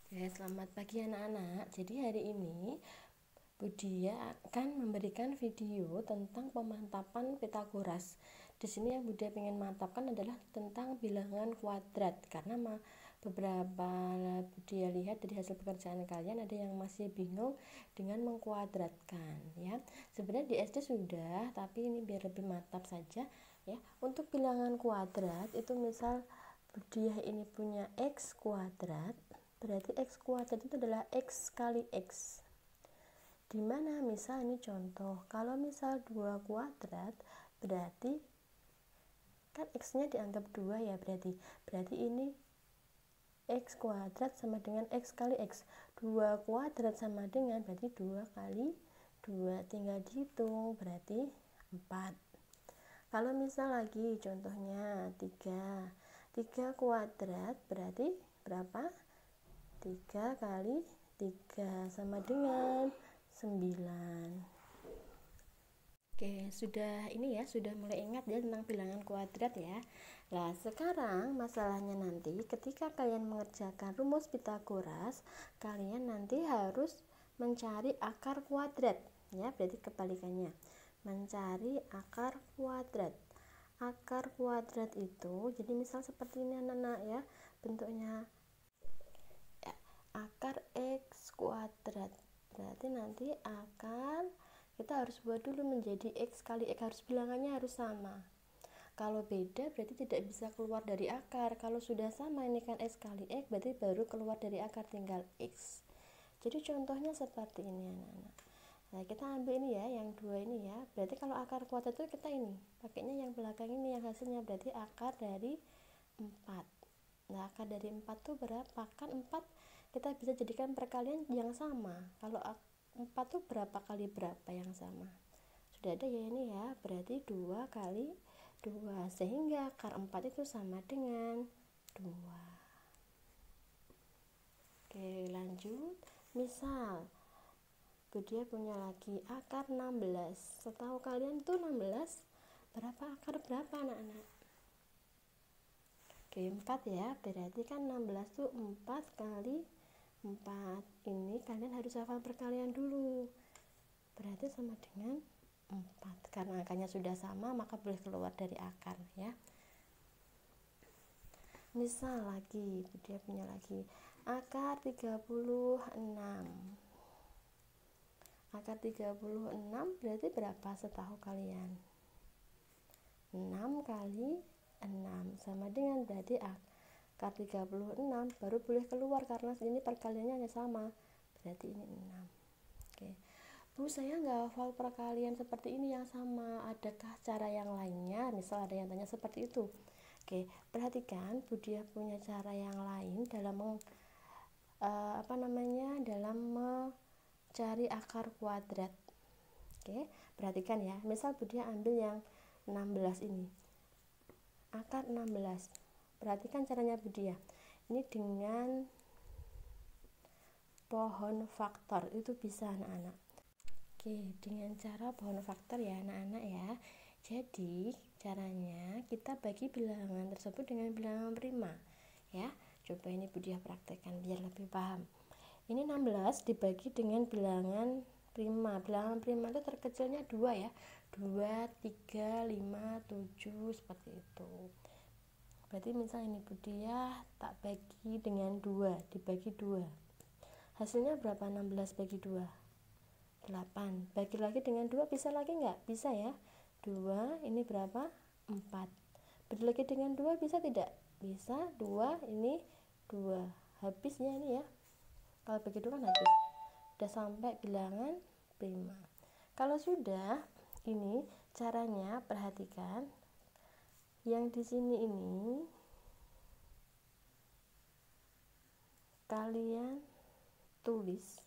Oke, selamat pagi anak-anak. Jadi hari ini Budia akan memberikan video tentang pemantapan Pitagoras. Di sini yang Budia ingin mantapkan adalah tentang bilangan kuadrat, karena beberapa Budia lihat dari hasil pekerjaan kalian ada yang masih bingung dengan mengkuadratkan ya. Sebenarnya di SD sudah, tapi ini biar lebih mantap saja ya. Untuk bilangan kuadrat itu misal Budia ini punya x kuadrat, berarti x kuadrat itu adalah x kali x. Dimana misal ini contoh, kalau misal 2 kuadrat berarti kan x nya dianggap 2 ya, berarti ini x kuadrat sama dengan x kali x. 2 kuadrat sama dengan berarti 2 kali 2, tinggal dihitung berarti 4. Kalau misal lagi contohnya 3 kuadrat berarti berapa? 3 kali 3 sama dengan 9. Oke, sudah ini ya, sudah mulai ingat ya tentang bilangan kuadrat ya. Nah, sekarang masalahnya nanti ketika kalian mengerjakan rumus Pitagoras, kalian nanti harus mencari akar kuadrat ya, berarti kebalikannya. Mencari akar kuadrat. Akar kuadrat itu jadi misal seperti ini anak-anak ya, bentuknya ya, akar x kuadrat. Berarti nanti akar kita harus buat dulu menjadi x kali x, harus bilangannya harus sama. Kalau beda berarti tidak bisa keluar dari akar. Kalau sudah sama ini kan x kali x, berarti baru keluar dari akar, tinggal x. Jadi contohnya seperti ini anak-anak. Nah, kita ambil ini ya, yang 2 ini ya. Berarti kalau akar kuadrat itu kita ini pakainya yang belakang ini, yang hasilnya berarti akar dari 4. Nah, akar dari 4 itu berapa? Kan 4 kita bisa jadikan perkalian yang sama. Kalau 4 itu berapa kali berapa yang sama? Sudah ada ya ini ya, berarti 2 kali 2, sehingga akar 4 itu sama dengan 2. Oke, lanjut. Misal Budia punya lagi akar 16. Setahu kalian tuh 16 berapa akar berapa anak-anak? Oke, 4 ya. Berarti kan 16 tuh 4 kali 4. Ini kalian harus hafal perkalian dulu. Berarti sama dengan 4. Karena angkanya sudah sama, maka boleh keluar dari akar ya. Misal lagi, Budia punya lagi akar 36. Akar 36 berarti berapa setahu kalian? 6 kali 6 sama dengan berarti akar 36 baru boleh keluar karena ini perkaliannya hanya sama. Berarti ini 6. Oke. Bu, saya nggak hafal perkalian seperti ini yang sama. Adakah cara yang lainnya? Misal ada yang tanya seperti itu. Oke, perhatikan Budia punya cara yang lain dalam dalam mencari akar kuadrat. Oke, perhatikan ya. Misal Budia ambil yang 16 ini. Akar 16. Perhatikan caranya Budia. Ini dengan pohon faktor itu bisa anak-anak. Oke, dengan cara pohon faktor ya anak-anak ya. Jadi caranya kita bagi bilangan tersebut dengan bilangan prima ya. Coba ini Budia praktekkan biar lebih paham. Ini 16 dibagi dengan bilangan prima. Bilangan prima itu terkecilnya 2 ya. 2, 3, 5, 7 seperti itu. Berarti misalnya ini Budia tak bagi dengan 2, dibagi 2. Hasilnya berapa? 16 bagi 2. 8. Bagi lagi dengan 2 bisa lagi nggak? Bisa ya. 2 ini berapa? 4. Bagi lagi dengan 2 bisa tidak? Bisa. 2 ini 2. Habisnya ini ya. Kalau begitu kan habis. Sudah sampai bilangan prima. Kalau sudah, ini caranya perhatikan. Yang di sini ini kalian tulis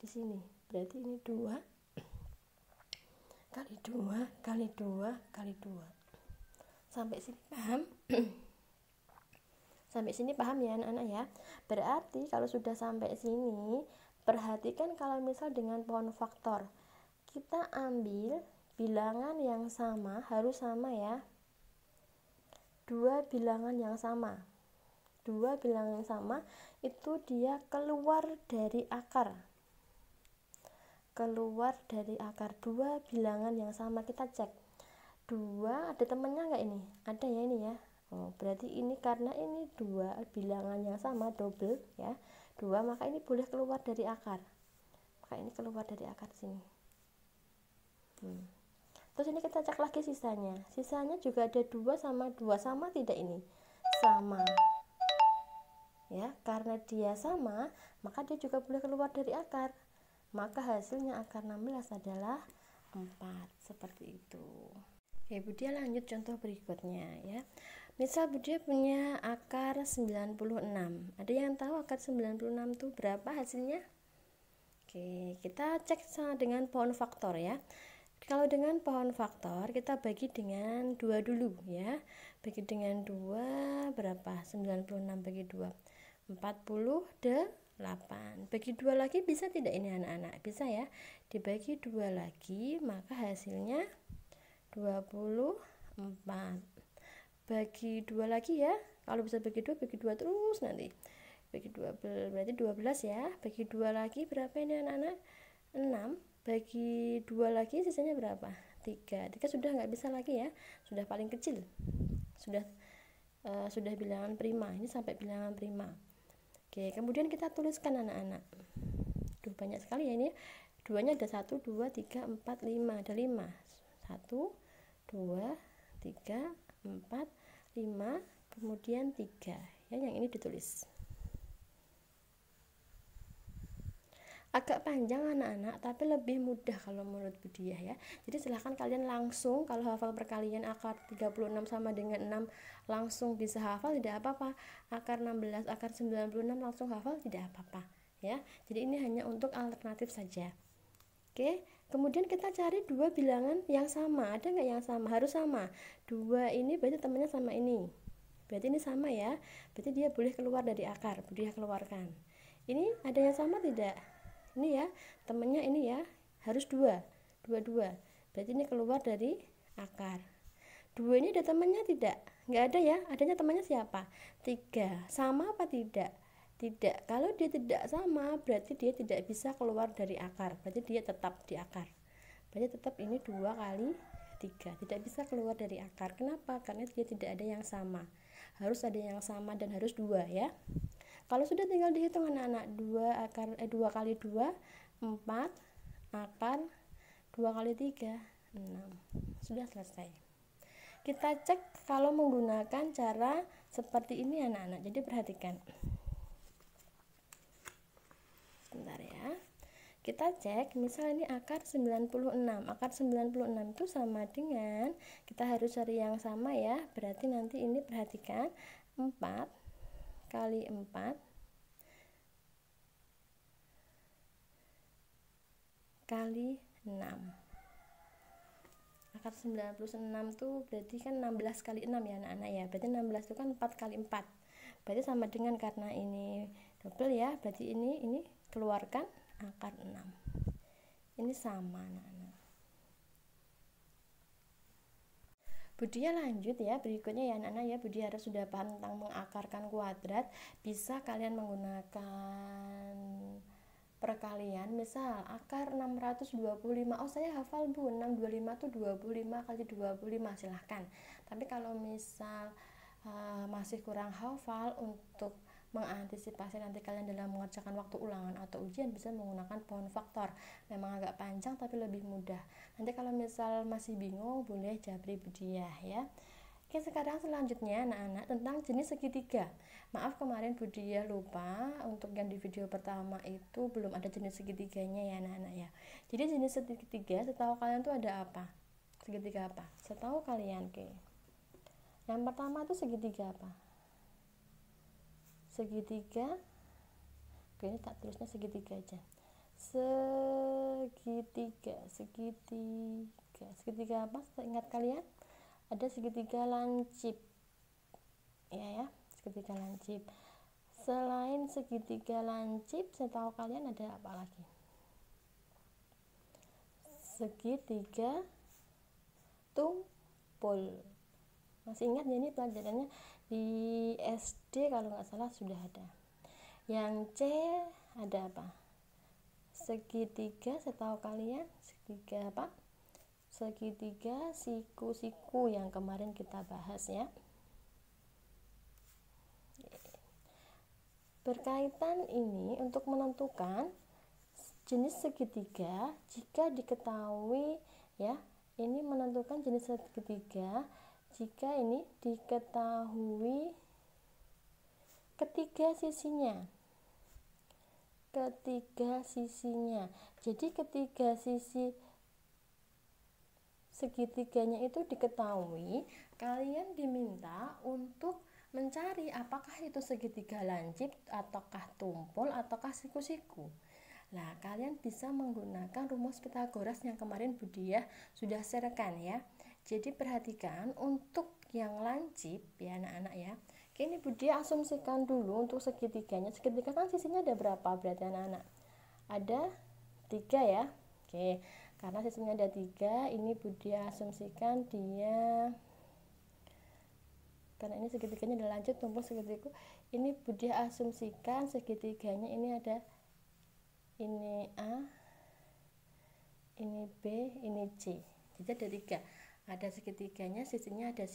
di sini. Berarti ini 2 kali 2 kali 2 kali 2. Sampai sini paham? Sampai sini paham ya anak-anak ya. Berarti kalau sudah sampai sini, perhatikan kalau misal dengan pohon faktor, kita ambil bilangan yang sama, harus sama ya. 2 bilangan yang sama. dua bilangan yang sama itu dia keluar dari akar. Dua bilangan yang sama, kita cek. Dua ada temennya nggak ini? Ada ya ini ya. Oh, berarti ini karena ini dua bilangan yang sama, double ya. Dua, maka ini boleh keluar dari akar. Maka ini keluar dari akar sini. Terus ini kita cek lagi sisanya. Sisanya juga ada 2 sama 2. Sama tidak ini? Sama. Ya, karena dia sama, maka dia juga boleh keluar dari akar. Maka hasilnya akar 16 adalah 4. Seperti itu. Oke, Budia lanjut contoh berikutnya ya. Misal Budia punya akar 96. Ada yang tahu akar 96 itu berapa hasilnya? Oke, kita cek sama dengan pohon faktor ya. Kalau dengan pohon faktor kita bagi dengan 2 dulu ya. Bagi dengan 2 berapa? 96 bagi 2 48. Bagi 2 lagi bisa tidak ini anak-anak? Bisa ya. Dibagi 2 lagi maka hasilnya 24. Bagi 2 lagi ya. Kalau bisa bagi 2 terus nanti. Bagi 12 berarti 12 ya. Bagi 2 lagi berapa ini anak-anak? 6. Bagi 2 lagi sisanya berapa? 3 sudah nggak bisa lagi ya, sudah paling kecil, sudah bilangan prima, ini sampai bilangan prima. Oke, kemudian kita tuliskan anak-anak. Banyak sekali ya ini, duanya ada 1, 2, 3, 4, 5, ada 5. 1, 2, 3, 4, 5, kemudian 3 ya, yang ini ditulis. Agak panjang anak-anak, tapi lebih mudah kalau menurut Budia ya. Jadi silahkan kalian langsung, kalau hafal perkalian akar 36 sama dengan 6 langsung bisa hafal, tidak apa-apa. Akar 16, akar 96 langsung hafal, tidak apa-apa ya. Jadi ini hanya untuk alternatif saja. Oke, kemudian kita cari 2 bilangan yang sama. Ada nggak yang sama? Harus sama. 2 ini berarti temannya sama ini. Berarti ini sama ya. Berarti dia boleh keluar dari akar. Budia keluarkan. Ini ada yang sama tidak? Ini ya, temennya ini ya, harus 2. Berarti ini keluar dari akar. 2 ini ada temannya tidak? Nggak ada ya. Adanya temannya siapa? 3. Sama apa tidak? Tidak. Kalau dia tidak sama, berarti dia tidak bisa keluar dari akar. Berarti dia tetap di akar. Berarti tetap ini 2 kali 3. Tidak bisa keluar dari akar. Kenapa? Karena dia tidak ada yang sama. Harus ada yang sama dan harus 2 ya. Kalau sudah tinggal dihitung anak-anak, 2 kali 2 4, akar 2 kali 3 6. Sudah selesai. Kita cek kalau menggunakan cara seperti ini anak-anak. Jadi perhatikan. Sebentar ya. Kita cek, misal ini akar 96. Akar 96 itu sama dengan, kita harus cari yang sama ya. Berarti nanti ini perhatikan, 4 kali 4 kali 6. Akar 96 tuh berarti kan 16 kali 6 ya anak-anak ya. Berarti 16 itu kan 4 kali 4. Berarti sama dengan, karena ini double ya, berarti ini keluarkan akar 6. Ini sama anak-anak. Budia lanjut ya, berikutnya ya anak-anak ya. Budia harus sudah paham tentang mengakarkan kuadrat. Bisa kalian menggunakan perkalian, misal akar 625. Oh, saya hafal Bu, 625 itu 25 kali 25, silahkan. Tapi kalau misal masih kurang hafal, untuk mengantisipasi nanti kalian dalam mengerjakan waktu ulangan atau ujian, bisa menggunakan pohon faktor. Memang agak panjang tapi lebih mudah. Nanti kalau misal masih bingung, boleh japri Budia ya. Oke, sekarang selanjutnya anak-anak tentang jenis segitiga. Maaf kemarin Budia lupa, untuk yang di video pertama itu belum ada jenis segitiganya ya anak-anak ya. Jadi jenis segitiga setahu kalian tuh ada apa? Segitiga apa? Setahu kalian ke? Yang pertama tuh segitiga apa? Segitiga, oke ini tak tulisnya segitiga aja. Segitiga apa? Ingat kalian? Ada segitiga lancip ya, segitiga lancip. Selain segitiga lancip, setahu kalian ada apa lagi? Segitiga tumpul. Masih ingat ya, ini pelajarannya Di SD kalau nggak salah sudah ada. Yang C ada apa? Segitiga, setahu kalian segitiga apa? Segitiga siku-siku yang kemarin kita bahas ya. Berkaitan ini untuk menentukan jenis segitiga, jika diketahui ya, ini menentukan jenis segitiga jika ini diketahui ketiga sisinya. Jadi ketiga sisi segitiganya itu diketahui, kalian diminta untuk mencari apakah itu segitiga lancip, ataukah tumpul, ataukah siku-siku. Nah, kalian bisa menggunakan rumus Pythagoras yang kemarin Budiah sudah sharekan ya. Jadi perhatikan untuk yang lancip ya anak-anak ya. Ini Budiah asumsikan dulu untuk segitiganya. Segitiga kan sisinya ada berapa berarti anak-anak? Ada 3 ya. Oke, karena sisinya ada 3, ini Budiah asumsikan dia, karena ini segitiganya ada lancip, tumpul, segitiga, ini Budiah asumsikan segitiganya ini ada ini A, ini B, ini C. Jadi ada 3. Ada segitiganya, sisinya ada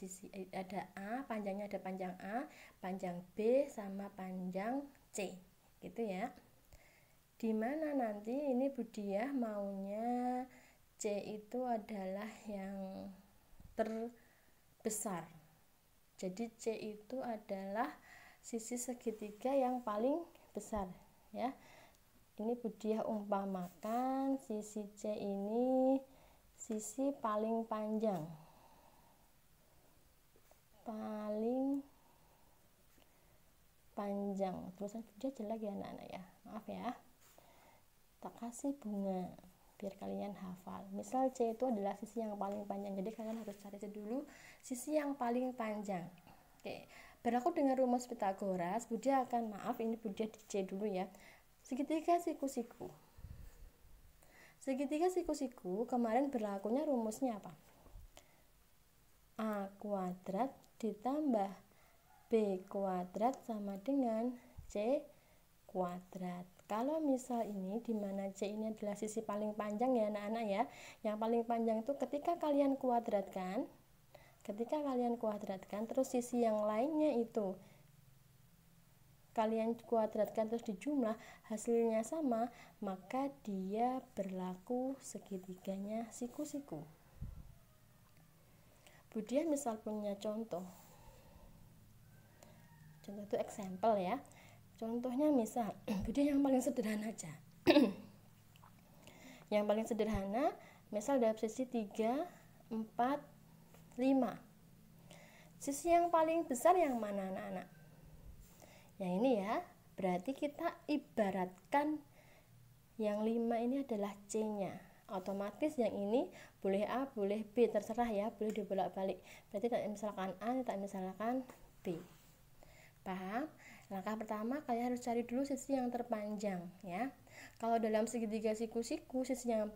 ada A, panjangnya ada panjang A, panjang B, sama panjang C. Gitu ya. Dimana nanti ini Budiah maunya C itu adalah yang terbesar. Jadi C itu adalah sisi segitiga yang paling besar ya. Ini Budiah umpamakan sisi C ini sisi paling panjang. Tulisan Budiah jelek ya anak-anak ya. Maaf ya. Tak kasih bunga biar kalian hafal. Misal C itu adalah sisi yang paling panjang. Jadi kalian harus cari dulu sisi yang paling panjang. Oke. Berlaku dengan rumus Pythagoras, Budiah akan ini Budiah di C dulu ya. Segitiga siku-siku. Segitiga siku-siku kemarin berlakunya rumusnya apa? A kuadrat ditambah B kuadrat sama dengan C kuadrat. Kalau misal ini dimana C ini adalah sisi paling panjang ya anak-anak ya. Yang paling panjang itu ketika kalian kuadratkan terus sisi yang lainnya itu kalian kuadratkan terus dijumlah, hasilnya sama, maka dia berlaku segitiganya siku-siku. Budiah misal punya contoh itu example ya. Contohnya misal Budiah yang paling sederhana aja. Yang paling sederhana misal dalam sisi 3, 4, 5. Sisi yang paling besar yang mana anak-anak? Yang ini ya, berarti kita ibaratkan yang 5 ini adalah C-nya. Otomatis yang ini boleh A, boleh B, terserah ya, boleh dibolak-balik. Berarti tak misalkan A, tak misalkan B. Paham? Langkah pertama kalian harus cari dulu sisi yang terpanjang ya. Kalau dalam segitiga siku-siku, sisi yang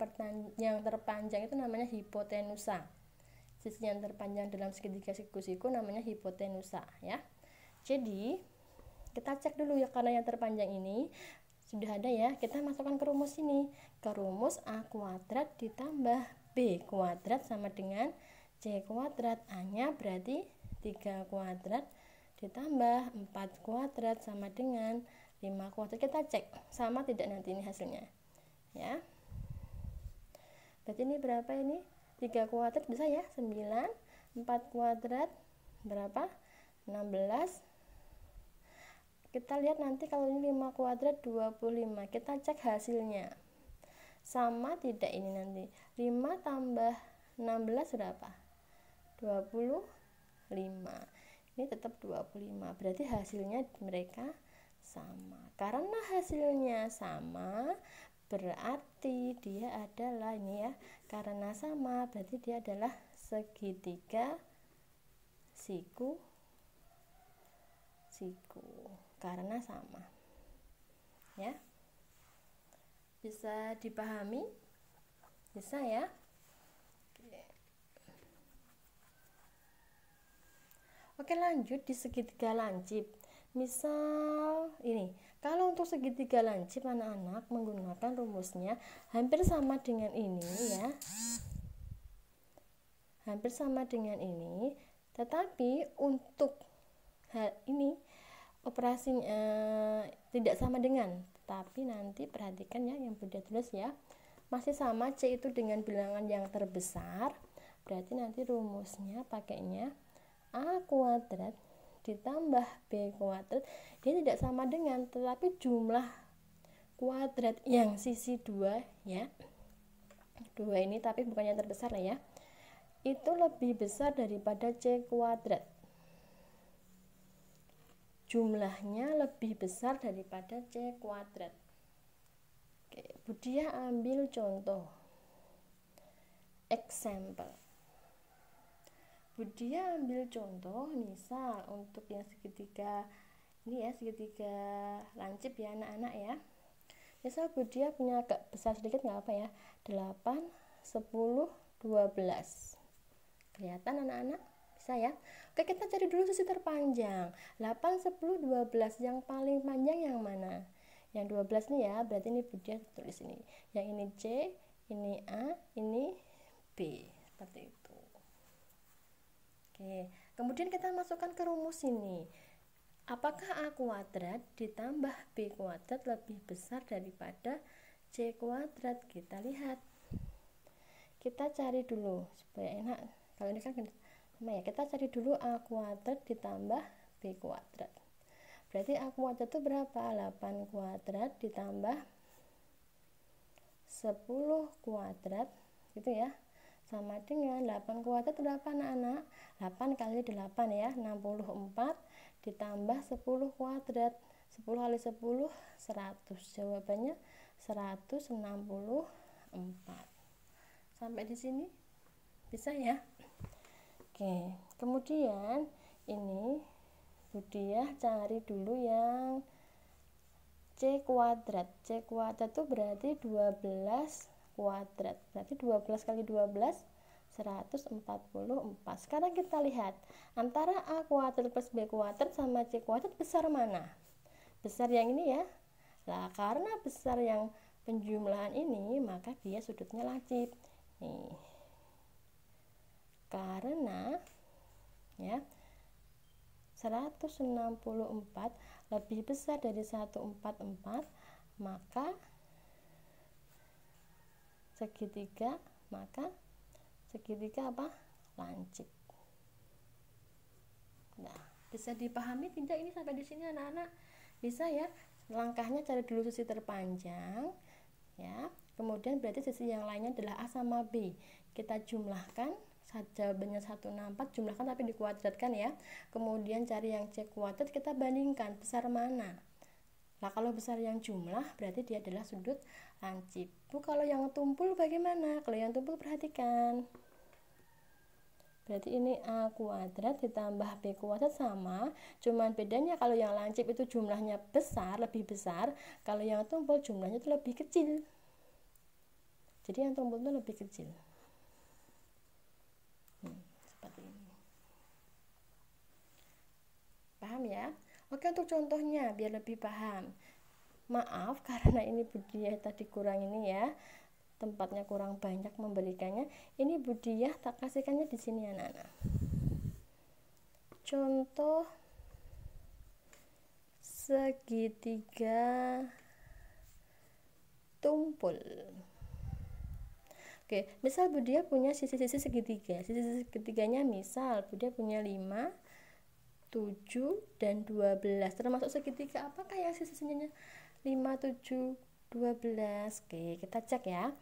terpanjang itu namanya hipotenusa. Sisi yang terpanjang dalam segitiga siku-siku namanya hipotenusa ya. Jadi kita cek dulu ya, karena yang terpanjang ini sudah ada ya, kita masukkan ke rumus ini, ke rumus A kuadrat ditambah B kuadrat sama dengan C kuadrat. A nya berarti 3 kuadrat ditambah 4 kuadrat sama dengan 5 kuadrat. Kita cek sama tidak nanti ini hasilnya ya. Berarti ini berapa ini? 3 kuadrat bisa ya, 9. 4 kuadrat berapa? 16. Kita lihat nanti kalau ini 5 kuadrat 25. Kita cek hasilnya. Sama tidak ini nanti? 5 tambah 16 berapa? 25. Ini tetap 25. Berarti hasilnya mereka sama. Karena hasilnya sama, berarti dia adalah ini ya. Karena sama, berarti dia adalah segitiga siku karena sama ya. Bisa dipahami? Bisa ya. Oke, lanjut di segitiga lancip. Misal ini, kalau untuk segitiga lancip anak-anak menggunakan rumusnya hampir sama dengan ini ya. Hampir sama dengan ini, tetapi untuk hal ini operasinya tidak sama dengan, tapi nanti perhatikan ya yang Bunda tulis ya. Masih sama, C itu dengan bilangan yang terbesar, berarti nanti rumusnya pakainya A kuadrat ditambah B kuadrat. Dia tidak sama dengan, tetapi jumlah kuadrat yang sisi 2 ya, 2 ini tapi bukan yang terbesar ya, itu lebih besar daripada C kuadrat. Jumlahnya lebih besar daripada C kuadrat. Oke, Budia ambil contoh. Example. Budia ambil contoh, misal untuk yang segitiga ini ya, segitiga lancip ya anak-anak ya. Misal Budia punya agak besar sedikit nggak apa ya, 8, 10, 12. Kelihatan anak-anak? Bisa ya? Oke, kita cari dulu sisi terpanjang. 8, 10, 12. Yang paling panjang yang mana? Yang 12 nih ya, berarti ini Budia tulis ini. Yang ini C, ini A, ini B. Seperti itu. Oke, kemudian kita masukkan ke rumus ini. Apakah A kuadrat ditambah B kuadrat lebih besar daripada C kuadrat? Kita lihat. Kita cari dulu supaya enak. Kalau ini kan sama ya, kita cari dulu A kuadrat ditambah B kuadrat. Berarti A kuadrat itu berapa? 8 kuadrat ditambah 10 kuadrat gitu ya, sama dengan 8 kuadrat berapa anak-anak? 8 kali 8 ya, 64 ditambah 10 kuadrat. 10 kali 10 100. Jawabannya 164. Sampai di sini bisa ya? Oke, kemudian ini Budia cari dulu yang C kuadrat. C kuadrat itu berarti 12 kuadrat. Berarti 12 kali 12 144. Sekarang kita lihat antara A kuadrat plus B kuadrat sama C kuadrat besar mana? Besar yang ini ya. Nah, karena besar yang penjumlahan ini, maka dia sudutnya lancip. Nih. Karena ya 164 lebih besar dari 144, maka segitiga apa? Lancip. Nah, bisa dipahami tidak ini sampai di sini anak-anak? Bisa ya? Langkahnya cari dulu sisi terpanjang ya. Kemudian berarti sisi yang lainnya adalah A sama B. Kita jumlahkan, jawabannya 164, jumlahkan tapi dikuadratkan ya. Kemudian cari yang C kuadrat, kita bandingkan besar mana. Nah, kalau besar yang jumlah berarti dia adalah sudut lancip. Bu, kalau yang tumpul bagaimana? Kalau yang tumpul perhatikan. Berarti ini A kuadrat ditambah B kuadrat sama, cuman bedanya kalau yang lancip itu jumlahnya besar, lebih besar, kalau yang tumpul jumlahnya itu lebih kecil. Jadi yang tumpul itu lebih kecil. Seperti ini. Paham ya? Oke, untuk contohnya biar lebih paham. Maaf karena ini Budia tadi kurang ini ya. Tempatnya kurang banyak memberikannya. Ini Budia tak kasihkannya di sini anak-anak. Contoh segitiga tumpul. Oke, misal Budia punya sisi-sisi segitiga. Sisi segitiganya misal Budia punya 5, 7, dan 12. Termasuk segitiga apakah yang sisi-sisinya 5, 7, 12? Oke, kita cek ya.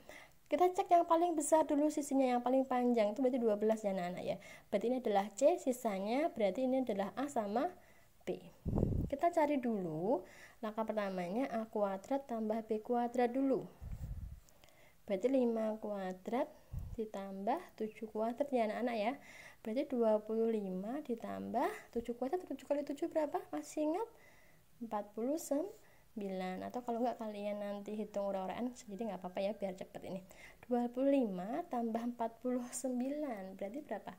Kita cek yang paling besar dulu sisinya, yang paling panjang itu berarti 12 ya anak-anak ya. Berarti ini adalah C, sisanya berarti ini adalah A sama B. Kita cari dulu langkah pertamanya A kuadrat tambah B kuadrat dulu. Berarti 5 kuadrat ditambah 7 kuadrat ya anak-anak ya. Berarti 25 ditambah 7 kuadrat. 7 kali 7 berapa? Masih ingat? 49. Atau kalau enggak kalian nanti hitung ura-uraan jadi nggak apa-apa ya, biar cepet ini. 25 tambah 49 berarti berapa?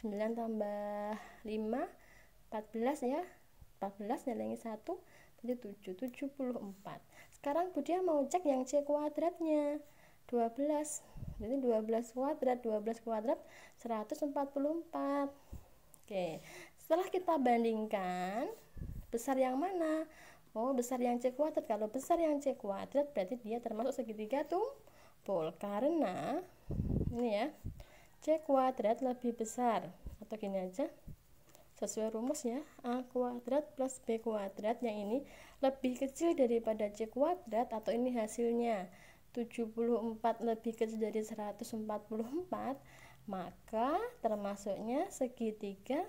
9 tambah 5 14 ya, 14 nilainya 1 berarti 7, 74. Sekarang Budia mau cek yang C kuadratnya 12, jadi 12 kuadrat 144. Oke, setelah kita bandingkan besar yang mana? Oh, besar yang C kuadrat. Kalau besar yang C kuadrat berarti dia termasuk segitiga tumpul, karena ini ya, C kuadrat lebih besar, atau gini aja sesuai rumus ya, A kuadrat plus B kuadrat, yang ini lebih kecil daripada C kuadrat, atau ini hasilnya 74 lebih kecil dari 144, maka termasuknya segitiga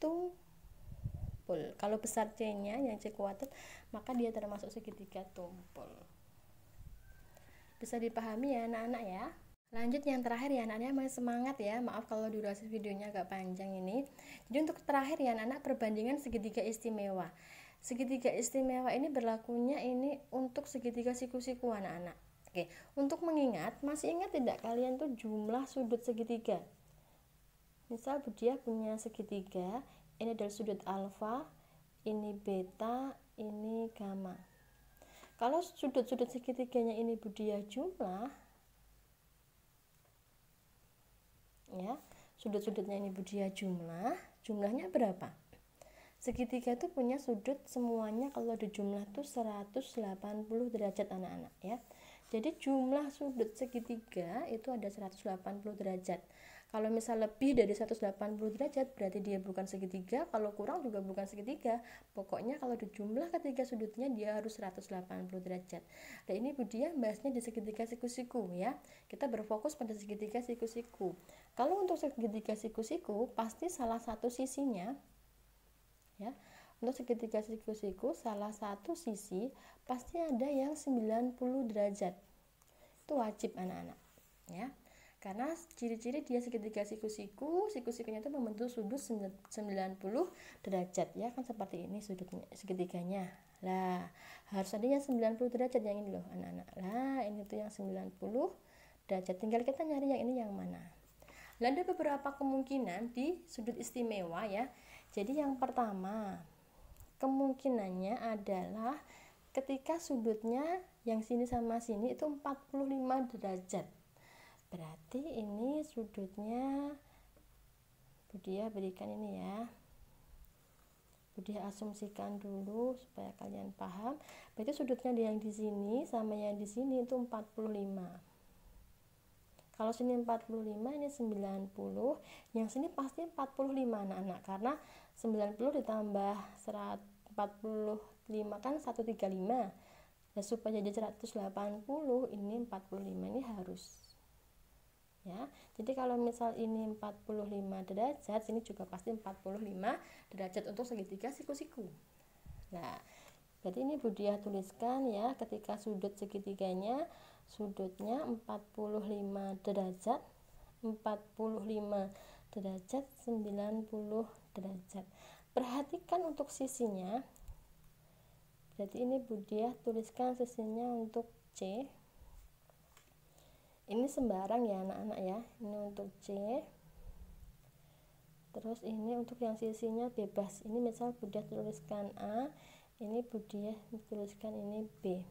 tumpul. Kalau besar C nya yang C kuadrat, maka dia termasuk segitiga tumpul. Bisa dipahami ya anak-anak ya. Lanjut yang terakhir ya anak-anak, masih semangat ya, maaf kalau durasi videonya agak panjang ini. Jadi untuk terakhir ya anak-anak, perbandingan segitiga istimewa. Segitiga istimewa ini berlakunya ini untuk segitiga siku-siku anak-anak. Oke, untuk mengingat, masih ingat tidak kalian tuh jumlah sudut segitiga? Misal Budia punya segitiga, ini adalah sudut alfa, ini beta, ini gamma. Kalau sudut-sudut segitiganya ini Budia jumlah, ya, sudut-sudutnya ini Budia jumlahnya berapa? Segitiga itu punya sudut semuanya kalau dijumlah tuh 180 derajat anak-anak ya. Jadi jumlah sudut segitiga itu ada 180 derajat. Kalau misal lebih dari 180 derajat berarti dia bukan segitiga, kalau kurang juga bukan segitiga. Pokoknya kalau dijumlah ketiga sudutnya dia harus 180 derajat. Nah, ini Budia bahasnya di segitiga siku-siku ya. Kita berfokus pada segitiga siku-siku. Kalau untuk segitiga siku-siku pasti salah satu sisinya ya. Untuk segitiga siku-siku salah satu sisi pasti ada yang 90 derajat. Itu wajib anak-anak ya. Karena ciri-ciri dia segitiga siku-sikunya itu membentuk sudut 90 derajat ya, kan seperti ini sudutnya segitiganya. Lah, harus ada yang 90 derajat yang ini loh anak-anak. Lah, ini tuh yang 90 derajat. Tinggal kita nyari yang ini yang mana. Lah, ada beberapa kemungkinan di sudut istimewa ya. Jadi yang pertama, kemungkinannya adalah ketika sudutnya yang sini sama sini itu 45 derajat. Berarti ini sudutnya Budia berikan ini ya. Budia asumsikan dulu supaya kalian paham. Berarti sudutnya yang di sini sama yang di sini itu 45. Kalau sini 45, ini 90. Yang sini pasti 45 anak-anak, karena 90 ditambah 145 kan 135. Nah, supaya jadi 180, ini 45, ini harus ya. Jadi kalau misal ini 45 derajat, sini juga pasti 45 derajat untuk segitiga siku-siku. Nah, berarti ini Budia tuliskan ya, ketika sudut segitiganya sudutnya 45 derajat, 45 derajat, 90 derajat. Perhatikan untuk sisinya. Berarti ini Budia tuliskan sisinya untuk C. Ini sembarang ya anak-anak ya, ini untuk C, terus ini untuk yang sisinya bebas. Ini misal Budia tuliskan A, ini Budia tuliskan ini B.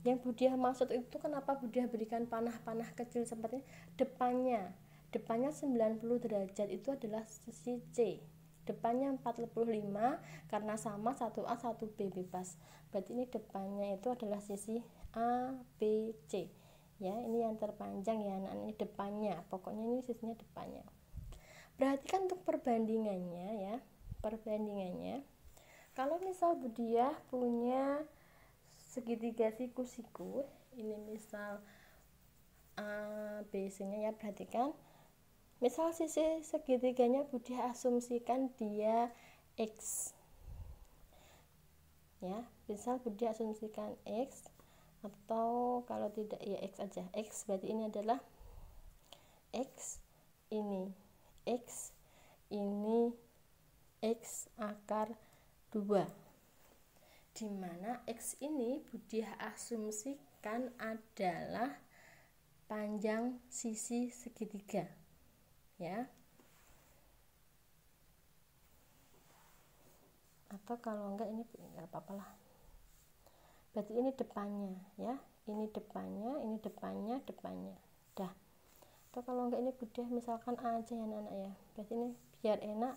Yang Budia maksud itu kenapa Budia berikan panah-panah kecil seperti depannya 90 derajat itu adalah sisi C, depannya 45 karena sama 1A 1B bebas. Berarti ini depannya itu adalah sisi A, B, C ya. Ini yang terpanjang ya anak, ini depannya, pokoknya ini sisinya depannya. Perhatikan untuk perbandingannya ya, perbandingannya. Kalau misal Budia punya segitiga siku-siku, ini misal A, B, C nya ya, perhatikan. Misal sisi segitiganya Budia asumsikan dia X ya, misal Budia asumsikan X, atau kalau tidak ya X aja, X berarti ini adalah X, ini X, ini X akar 2, dimana X ini Budia asumsikan adalah panjang sisi segitiga ya. Atau kalau enggak ini enggak apa-apa lah. Berarti ini depannya ya. Ini depannya, ini depannya, depannya. Dah. Atau kalau enggak ini udah misalkan A aja ya anak ya. Berarti ini biar enak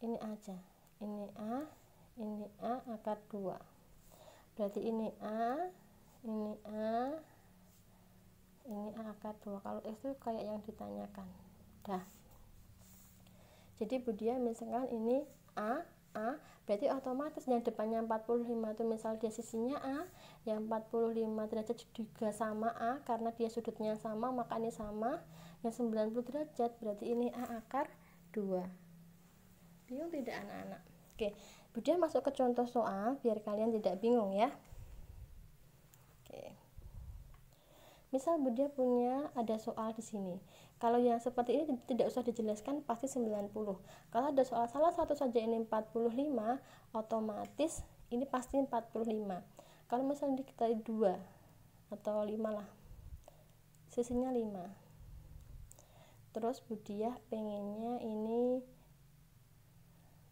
ini aja. Ini A akar 2. Berarti ini A, ini A, ini A akar 2. Kalau X itu kayak yang ditanyakan. Dah. Jadi Budia misalkan ini A, berarti otomatis yang depannya 45 itu misal dia sisinya A, yang 45 derajat juga sama A karena dia sudutnya sama, maka ini sama. Yang 90 derajat berarti ini A akar 2. Bingung tidak anak-anak? Oke, Budia masuk ke contoh soal biar kalian tidak bingung ya. Oke. Misal Budia punya ada soal di sini. Kalau yang seperti ini tidak usah dijelaskan, pasti 90. Kalau ada soal salah satu saja ini 45, otomatis ini pasti 45. Kalau misalnya kita 2 atau 5 lah, sisinya 5. Terus Budia pengennya ini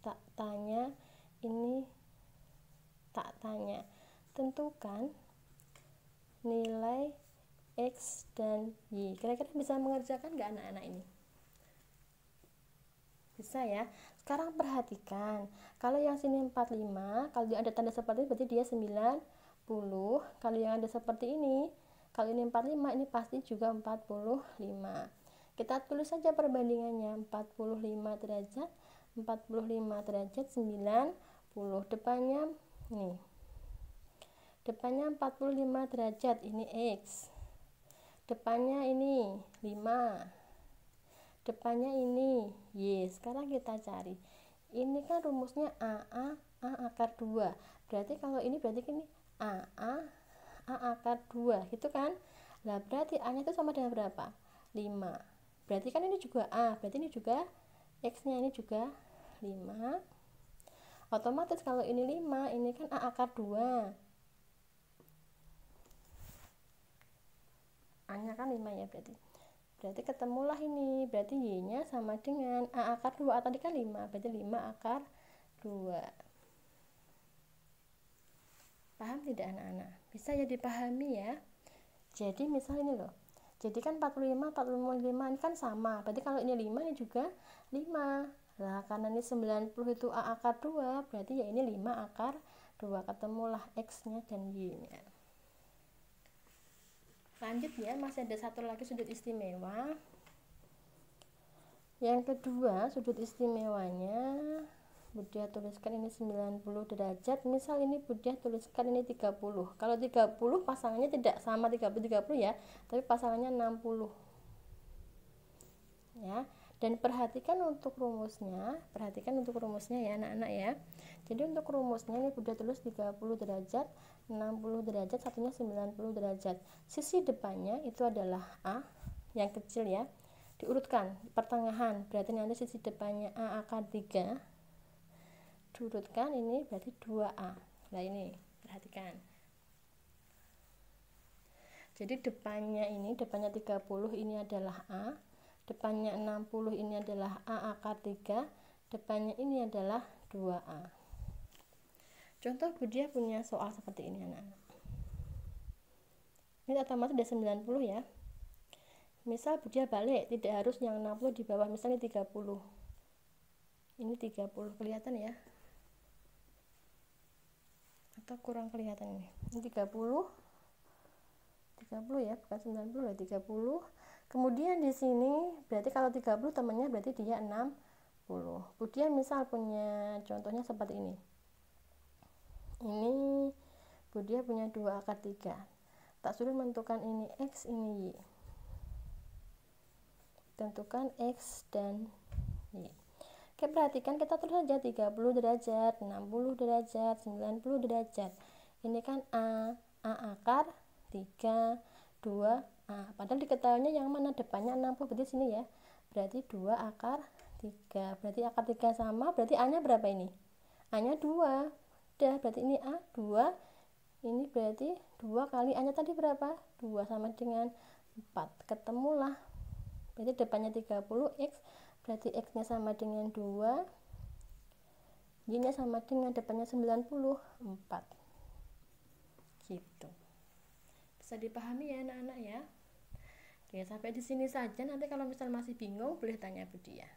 tak tanya, ini tak tanya. Tentukan nilai X dan Y. Kira-kira bisa mengerjakan nggak anak-anak ini? Bisa ya. Sekarang perhatikan, kalau yang sini 45, kalau dia ada tanda seperti ini berarti dia 90. Kalau yang ada seperti ini, kalau ini 45, ini pasti juga 45. Kita tulis saja perbandingannya, 45 derajat 90. Depannya nih, depannya 45 derajat, ini X. Depannya ini 5, depannya ini Y. Sekarang kita cari, ini kan rumusnya A akar 2. Berarti kalau ini berarti ini A akar 2 gitu kan. Nah berarti A nya itu sama dengan berapa? 5. Berarti kan ini juga A, berarti ini juga X nya ini juga 5. Otomatis kalau ini 5, ini kan A akar 2, A nya kan 5 ya, berarti ketemulah ini, berarti Y nya sama dengan A akar 2. A tadi kan 5, berarti 5 akar 2. Paham tidak anak-anak? Bisa ya dipahami ya. Jadi misal ini loh, jadi kan 45 ini kan sama, berarti kalau ini 5, ini juga 5. Nah karena ini 90 itu A akar 2, berarti ya ini 5 akar 2. Ketemulah X nya dan Y nya. Lanjut ya, masih ada satu lagi sudut istimewa. Yang kedua, sudut istimewanya Budia tuliskan ini 90 derajat. Misal ini Budia tuliskan ini 30. Kalau 30 pasangannya tidak sama 30 ya, tapi pasangannya 60. Ya. Dan perhatikan untuk rumusnya ya anak-anak ya. Jadi untuk rumusnya ini Budia tulis 30 derajat, 60 derajat, satunya 90 derajat. Sisi depannya itu adalah A yang kecil ya. Diurutkan pertengahan, berarti nanti sisi depannya A akar 3. Diurutkan ini berarti 2A. Nah ini, perhatikan. Jadi depannya 30 ini adalah A, depannya 60 ini adalah A akar 3, depannya ini adalah 2A. Contoh Budia punya soal seperti ini anak-anak. Ini otomatis udah 90 ya. Misal Budia balik, tidak harus yang 60 di bawah, misalnya 30. Ini 30, kelihatan ya? Atau kurang kelihatan ini? Ini 30 ya, bukan 90 ya, 30. Kemudian di sini berarti kalau 30 temannya berarti dia 60. Budia misal punya contohnya seperti ini. Ini Budia punya 2 akar 3. Tak suruh menentukan ini X, ini Y. Tentukan X dan Y. Oke, perhatikan kita tulis saja 30 derajat, 60 derajat, 90 derajat. Ini kan A akar 3, 2A. Padahal diketahuinya yang mana depannya 60, berarti sini ya. Berarti 2 akar 3. Berarti akar 3 sama, berarti A-nya berapa ini? A-nya 2. Udah, berarti ini A 2. Ini berarti 2 kali A-nya tadi berapa? 2 sama dengan 4. Ketemulah berarti depannya 30x, berarti x nya sama dengan 2, y nya sama dengan depannya 94 gitu. Bisa dipahami ya anak-anak ya. Oke, sampai di sini saja. Nanti kalau misal masih bingung boleh tanya Bu Dia.